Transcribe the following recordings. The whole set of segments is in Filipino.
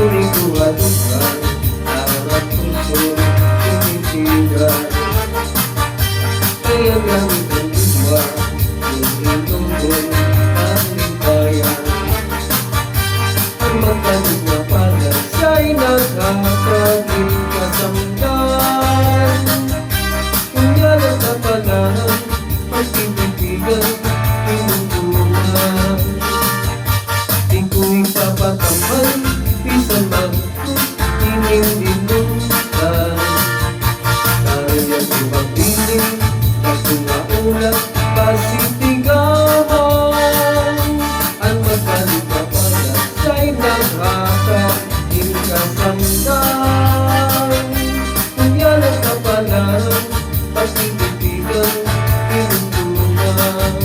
Uri ko adukan, harap puso tinitigan. Kaya gamit ang diwa, yung itungkol ang libayan. Ang magkanig na pala siya'y nakakaging kasamdan. Kunyalan na pala ang pagtitigan, pinuntungan. Di ko ipapatamay, pisan man ining-dinungan. Kaya ko magpiling, ako nga ulat, pasitigawan. Ang magkalit na pala siya'y nakakaging kasamdan. Kunyalan na pala ang pagtitigan, pinuntungan.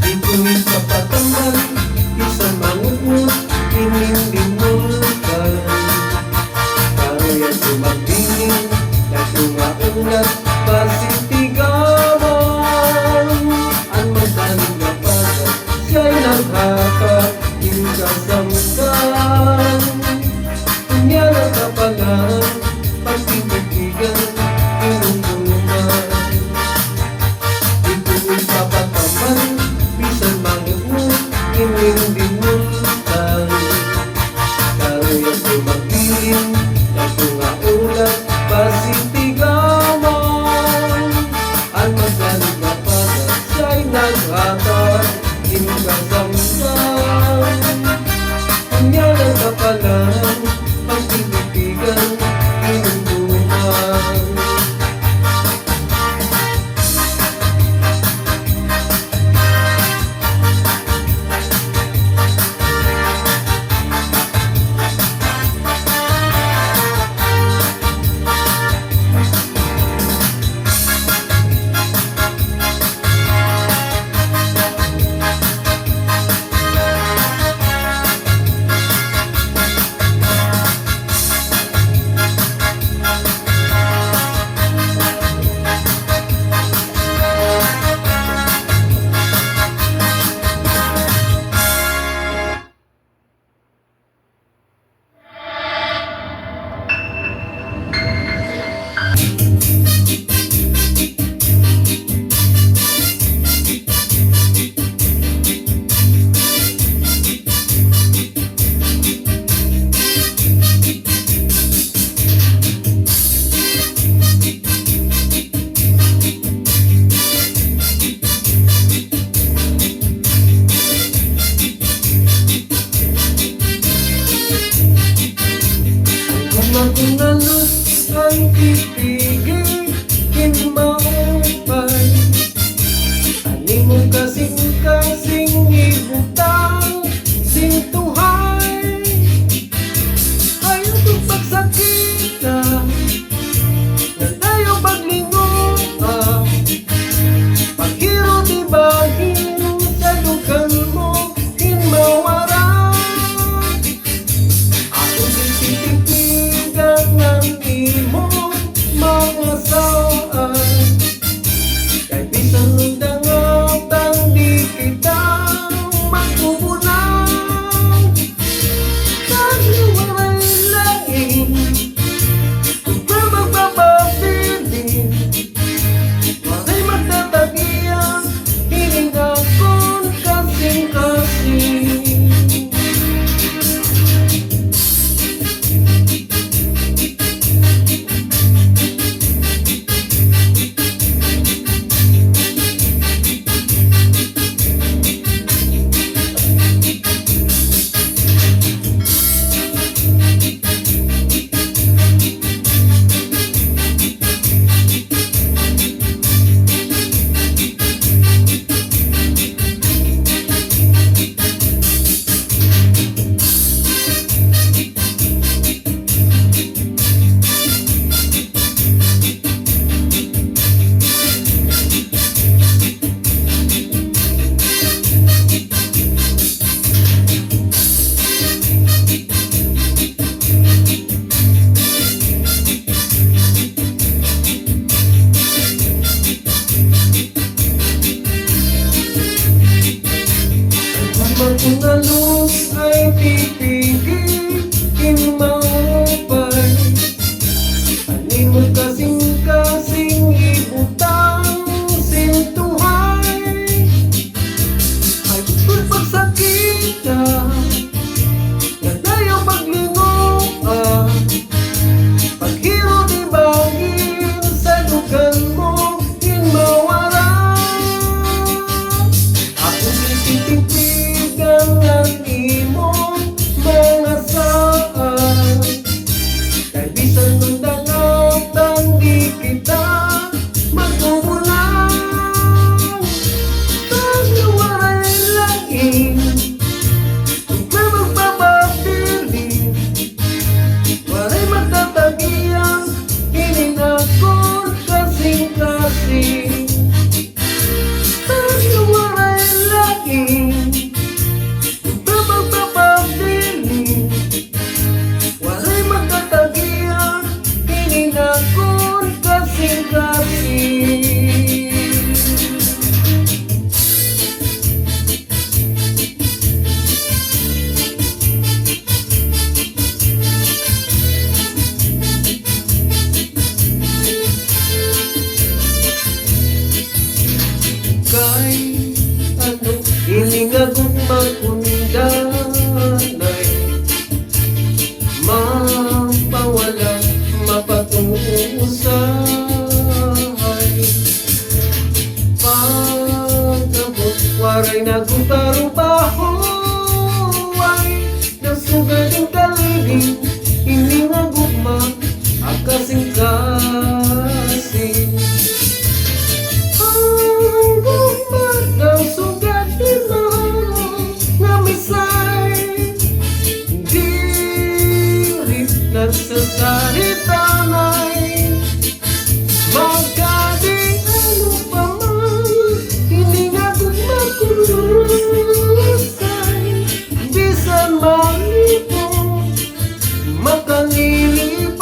Ito'y kapatambal, isang mangungut, pinindinulkan. Kaya sumagdiling, nagtungaulat, pasitigawan. Ang magdaling na pala, siya'y nakakaging kasamdan. Kunyalan ka pala, pagtitigan, pinuntungan. Ito'y kapatambal, bisan mangungut, pinindinulkan. Kaya sumagdiling, nagtungaulat, pasitigawan. Ang magdaling na pala, siya'y nakakaging kasamdan. Kunyalan ka pala, pagtitigan, pinuntungan. Magunalos ang titigil, kinmaupay. Ani mo kasing-kasing ibutang, sintuhay. Ayaw kong pagsakita, na tayo paglingon. Paghiro di bahin sa dukan mo, hinmawara. Ako din tititigan ng imo, nagsasalita na'y magkadi ano pa man, hindi nga gumagulusan, bisan malito makalilibay.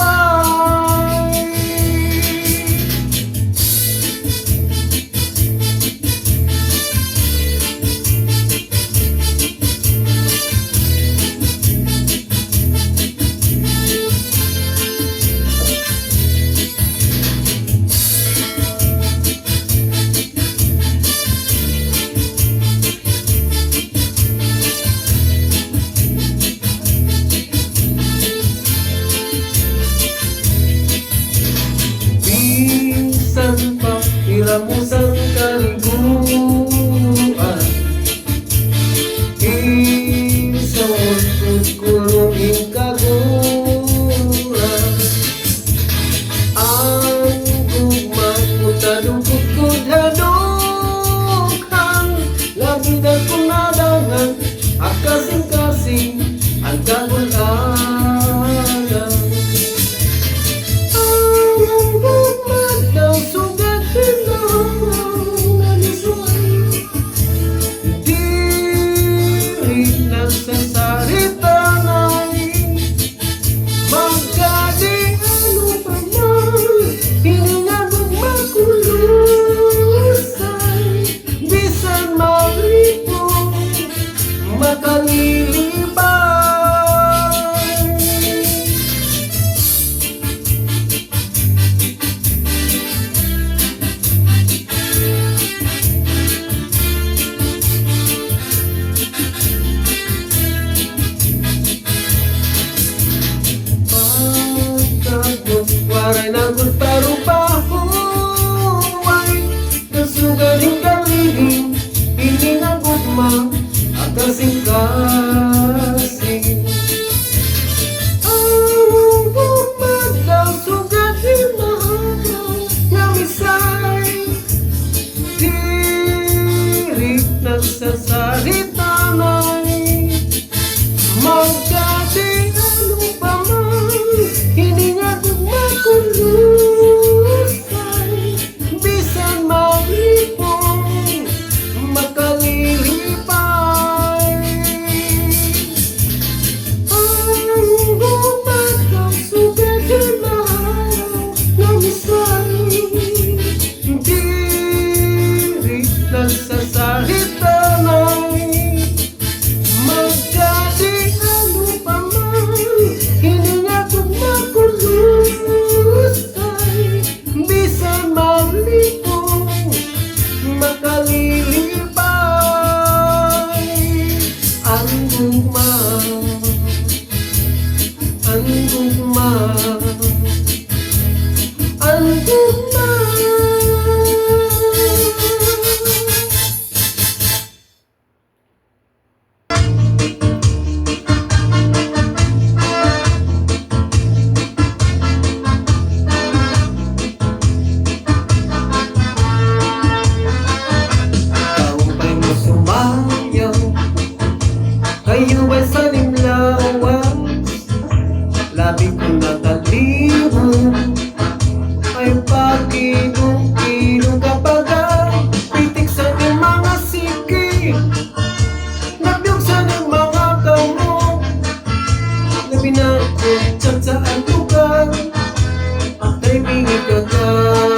Minsan pa iramusan kaliguan, isawon ko't kulungin kaguran. Ang gugma ko tadukot ko't hadukhan, labidan ko nadangan at kasing-kasing ang kagulan. Nagsasalita na'y magkadi ano pa man, hindi nga gumagulusan, bisan malito makalilibay. Waray na gulparupaho ay kasugaling kalihim, hindi na gugma at kasing-kasing. Ang gugma daw sugaling mahalaw na misay, tirik nagsasalita na'y magkadi ano pa man, hindi nga gumagulusan, bisan malipong makalilipay. Ang gumagaw sugaling mahalaw na misay, tirik nagsasalita na'y magkadi ano pa man, hindi nga gumagulusan, bisan malipong makalilibay. Ang gugma, ang gugma, ang gugma. Kayo ba'y salimlawas, labi kong natalibon, ay pagkilong-kilong kapag pitik sa iyong mga siki, nabiyog sa iyong mga kamok, labi na kong tiyat sa ang lugar, at ay bingit ka.